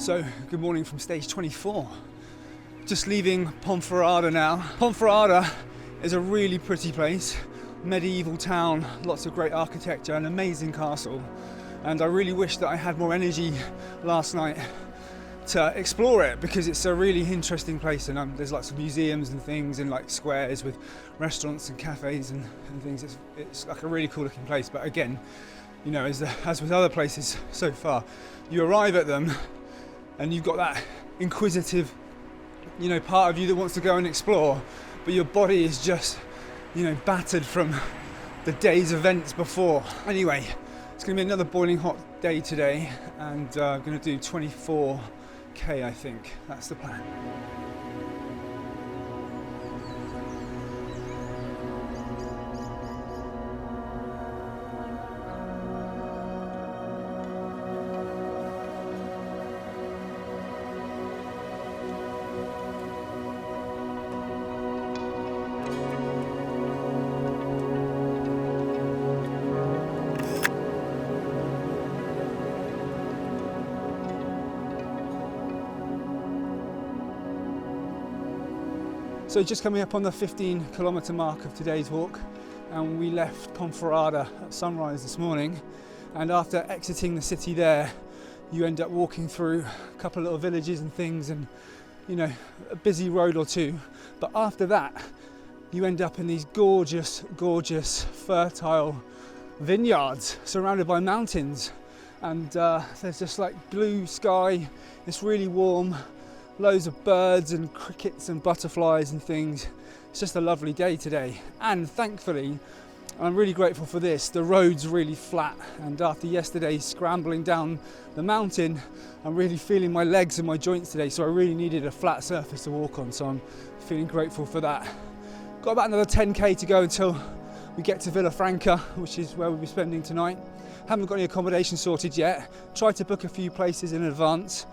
So, good morning from stage 24. Just leaving Ponferrada now. Ponferrada is a really pretty place, medieval town, lots of great architecture, an amazing castle. And I really wish that I had more energy last night to explore it, because it's a really interesting place, and there's lots of museums and things and like squares with restaurants and cafes and things. It's like a really cool looking place, but again, you know, as with other places so far, you arrive at them and you've got that inquisitive, you know, part of you that wants to go and explore, but your body is just, you know, battered from the day's events before. Anyway, it's going to be another boiling hot day today, and I'm going to do 24k, I think. That's the plan. So just coming up on the 15-kilometre mark of today's walk, and we left Ponferrada at sunrise this morning, and after exiting the city there, you end up walking through a couple of little villages and things, and you know, a busy road or two, but after that you end up in these gorgeous fertile vineyards surrounded by mountains, and there's just like blue sky, it's really warm, loads of birds and crickets and butterflies and things. It's just a lovely day today, and thankfully, I'm really grateful for this, the road's really flat, and after yesterday scrambling down the mountain, I'm really feeling my legs and my joints today, so I really needed a flat surface to walk on, so I'm feeling grateful for that. Got about another 10k to go until we get to Villafranca, which is where we'll be spending tonight. Haven't got any accommodation sorted yet, tried to book a few places in advance,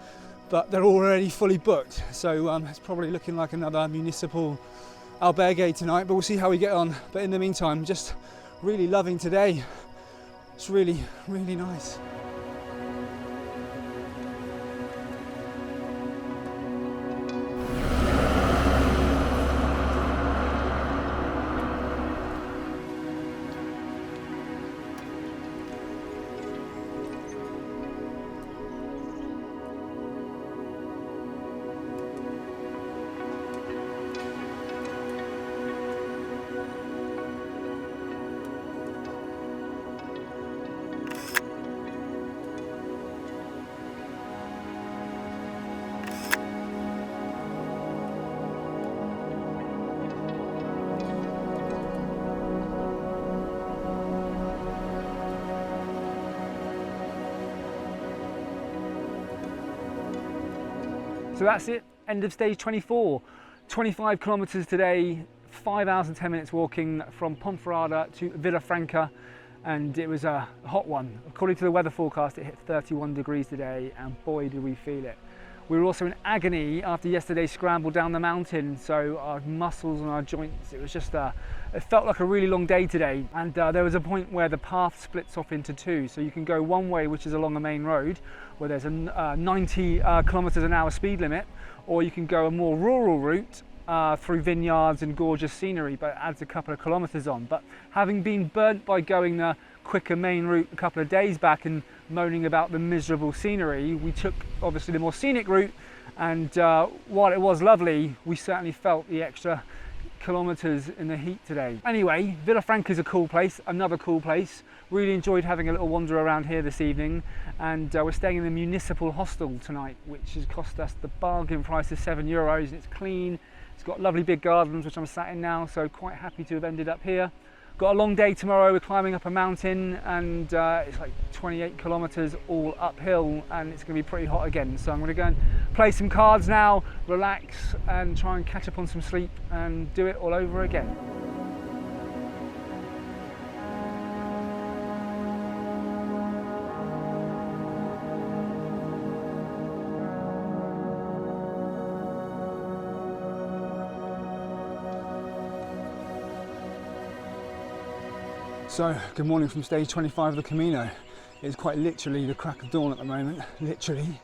but they're already fully booked, so it's probably looking like another municipal albergue tonight, but we'll see how we get on. But in the meantime, just really loving today. It's really nice. So that's it, end of stage 24. 25 kilometres today, 5 hours and 10 minutes walking from Ponferrada to Villafranca, and it was a hot one. According to the weather forecast, it hit 31 degrees today, and boy did we feel it. We were also in agony after yesterday's scramble down the mountain, so our muscles and our joints, it was just it felt like a really long day today, and there was a point where the path splits off into two, so you can go one way, which is along a main road where there's a 90 kilometers an hour speed limit, or you can go a more rural route through vineyards and gorgeous scenery, but it adds a couple of kilometers on. But having been burnt by going the quicker main route a couple of days back and moaning about the miserable scenery, we took obviously the more scenic route, and while it was lovely, we certainly felt the extra kilometers in the heat today. Anyway, Villafranca is a cool place, another cool place. Really enjoyed having a little wander around here this evening, and we're staying in the municipal hostel tonight, which has cost us the bargain price of €7, and it's clean, it's got lovely big gardens, which I'm sat in now, so quite happy to have ended up here. Got a long day tomorrow, we're climbing up a mountain, and it's like 28 kilometers all uphill, and it's going to be pretty hot again. So I'm going to go and play some cards now, relax, and try and catch up on some sleep and do it all over again. So, good morning from stage 25 of the Camino. It's quite literally the crack of dawn at the moment, literally.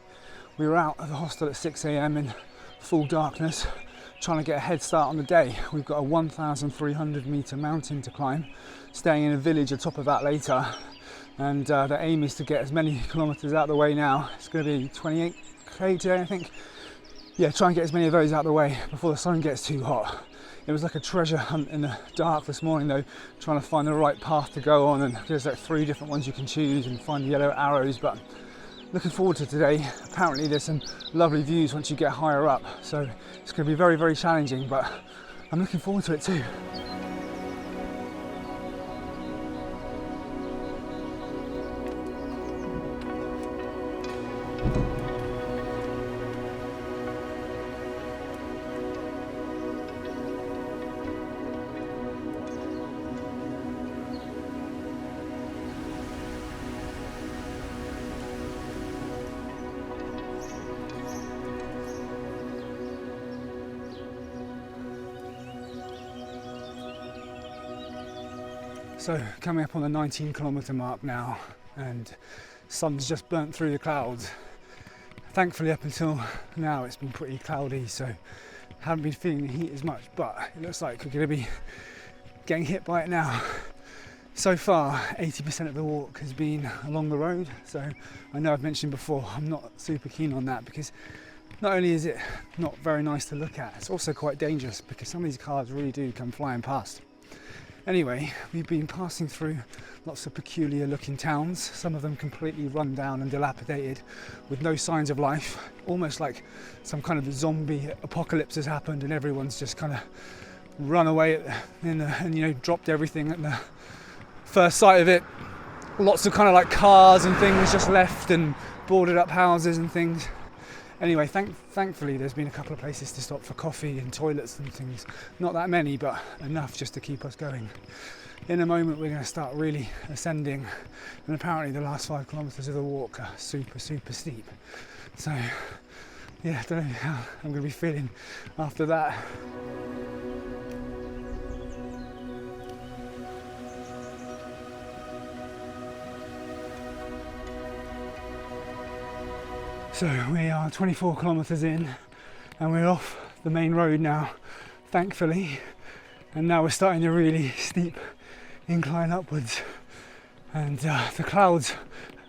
We were out at the hostel at 6 a.m. in full darkness, trying to get a head start on the day. We've got a 1,300 metre mountain to climb, staying in a village on top of that later. And the aim is to get as many kilometres out of the way now. It's going to be 28k today, I think. Yeah, try and get as many of those out of the way before the sun gets too hot. It was like a treasure hunt in the dark this morning though, trying to find the right path to go on, and there's like 3 different ones you can choose and find yellow arrows, but looking forward to today. Apparently there's some lovely views once you get higher up, so it's going to be very, very challenging, but I'm looking forward to it too. So coming up on the 19 kilometre mark now, and sun's just burnt through the clouds. Thankfully up until now it's been pretty cloudy, so haven't been feeling the heat as much, but it looks like we're going to be getting hit by it now. So far 80% of the walk has been along the road, so I know I've mentioned before I'm not super keen on that, because not only is it not very nice to look at, it's also quite dangerous because some of these cars really do come flying past. Anyway, we've been passing through lots of peculiar looking towns, some of them completely run down and dilapidated with no signs of life, almost like some kind of zombie apocalypse has happened and everyone's just kind of run away and you know, dropped everything at the first sight of it. Lots of kind of like cars and things just left and boarded up houses and things. Anyway, thankfully there's been a couple of places to stop for coffee and toilets and things. Not that many, but enough just to keep us going. In a moment we're going to start really ascending, and apparently the last 5 kilometres of the walk are super, super steep. So yeah, I don't know how I'm going to be feeling after that. So we are 24 kilometres in and we're off the main road now, thankfully, and now we're starting a really steep incline upwards, and the clouds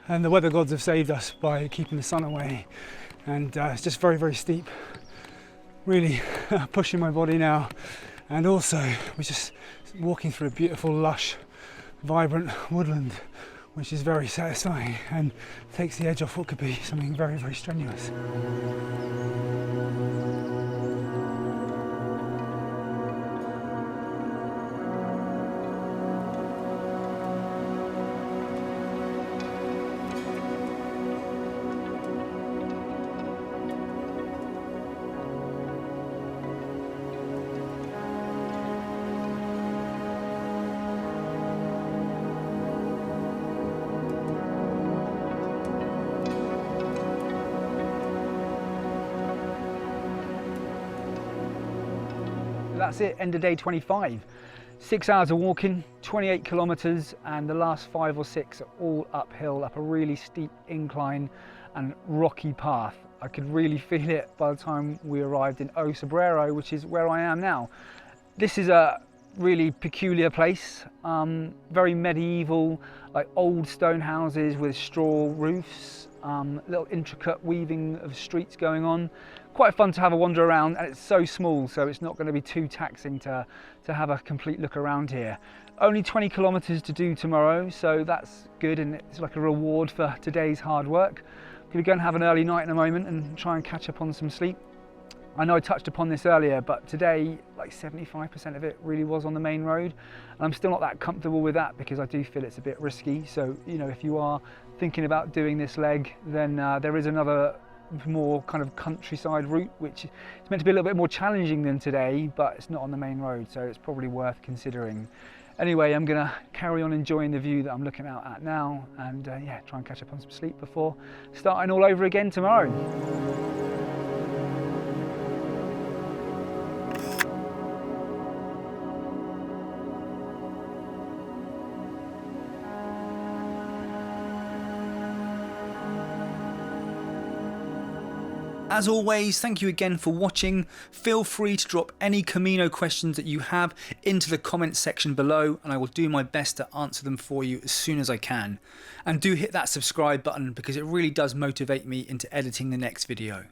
and the weather gods have saved us by keeping the sun away, and it's just very, very steep, really pushing my body now, and also we're just walking through a beautiful, lush, vibrant woodland, which is very satisfying and takes the edge off what could be something very, very strenuous. That's it, end of day 25. 6 hours of walking, 28 kilometres, and the last 5 or 6 are all uphill, up a really steep incline and rocky path. I could really feel it by the time we arrived in Unsugarcoated, which is where I am now. This is a really peculiar place, very medieval, like old stone houses with straw roofs, little intricate weaving of streets going on. Quite fun to have a wander around, and it's so small, so it's not going to be too taxing to have a complete look around here. Only 20 kilometres to do tomorrow, so that's good, and it's like a reward for today's hard work. I'm going to go and have an early night in a moment and try and catch up on some sleep. I know I touched upon this earlier, but today like 75% of it really was on the main road, and I'm still not that comfortable with that because I do feel it's a bit risky. So, you know, if you are thinking about doing this leg, then there is another more kind of countryside route, which is meant to be a little bit more challenging than today, but it's not on the main road, so it's probably worth considering. Anyway, I'm gonna carry on enjoying the view that I'm looking out at now, and yeah, try and catch up on some sleep before starting all over again tomorrow. As always, thank you again for watching. Feel free to drop any Camino questions that you have into the comments section below, and I will do my best to answer them for you as soon as I can. And do hit that subscribe button because it really does motivate me into editing the next video.